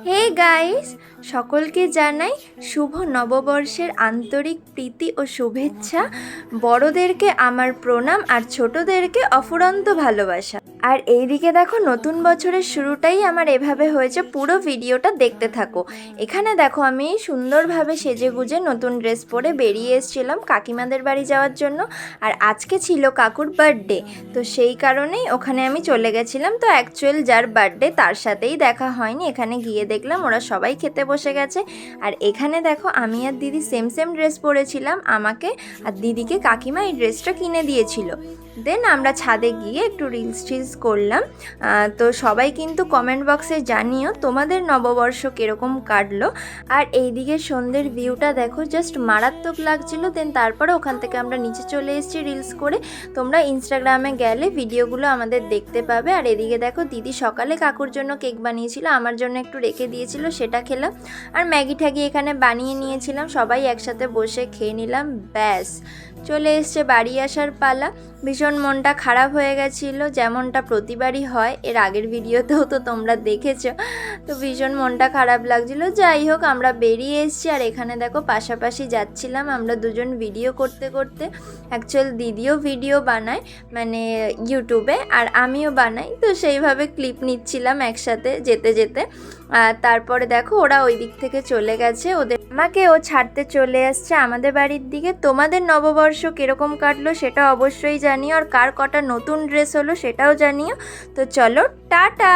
Hey guys, সকলকে জানাই শুভ নববর্ষের আন্তরিক প্রীতি ও শুভেচ্ছা। বড়দেরকে আমার প্রণাম আর ছোটদেরকে অফুরন্ত ভালোবাসা। আর এইদিকে দেখো, নতুন বছরের শুরুটাই আমার এভাবে হয়েছে। পুরো ভিডিওটা দেখতে থাকো। এখানে দেখো, আমি সুন্দরভাবে সেজে গুজে নতুন ড্রেস পরে বেরিয়ে এসেছিলাম কাকিমাদের বাড়ি যাওয়ার জন্য। আর আজকে ছিল কাকুর বার্থডে, তো সেই কারণেই ওখানে আমি চলে গেছিলাম। তো অ্যাকচুয়াল যার বার্থডে তার সাথেই দেখা হয়নি। এখানে গিয়ে দেখলাম ওরা সবাই খেতে বসে গেছে। আর এখানে দেখো, আমি আর দিদি সেম সেম ড্রেস পরেছিলাম। আমাকে আর দিদিকে কাকিমা এই ড্রেসটা কিনে দিয়েছিল। দেন আমরা ছাদে গিয়ে একটু রিলস করলাম। তো সবাই কিন্তু কমেন্ট বক্সে জানিও তোমাদের নববর্ষ কীরকম কাটলো। আর এইদিকে সন্ধ্যের ভিউটা দেখো, জাস্ট মারাত্মক লাগছিল। দেন তারপরে ওখান থেকে আমরা নিচে চলে এসেছি রিলস করে। তোমরা ইনস্টাগ্রামে গেলে ভিডিওগুলো আমাদের দেখতে পাবে। আর এদিকে দেখো, দিদি সকালে কাকুর জন্য কেক বানিয়েছিল, আমার জন্য একটু রেখে দিয়েছিল, সেটা খেলাম। আর ম্যাগি ট্যাগি এখানে বানিয়ে নিয়েছিলাম, সবাই একসাথে বসে খেয়ে নিলাম। ব্যাস চলে এসছে বাড়ি আসার পালা। ভীষণ মনটা খারাপ হয়ে গেছিলো, যেমনটা প্রতিবারই হয়। এর আগের ভিডিওতেও তো তোমরা দেখেছো। তো ভীষণ মনটা খারাপ লাগছিলো। যাই হোক, আমরা বেরিয়ে এসেছি। আর এখানে দেখো, পাশাপাশি যাচ্ছিলাম আমরা দুজন ভিডিও করতে করতে। অ্যাকচুয়াল দিদিও ভিডিও বানায়, মানে ইউটিউবে, আর আমিও বানাই। তো সেইভাবে ক্লিপ নিচ্ছিলাম একসাথে যেতে যেতে। তারপরে দেখো, ওরা ওই দিক থেকে চলে গেছে, আমাকে ও ছাড়তে চলে আসছে আমাদের বাড়ির দিকে। তোমাদের নববর্ষ কীরকম কাটলো সেটা অবশ্যই জানিও, আর কার কটা নতুন ড্রেস হলো সেটাও জানিও। তো চলো, টাটা।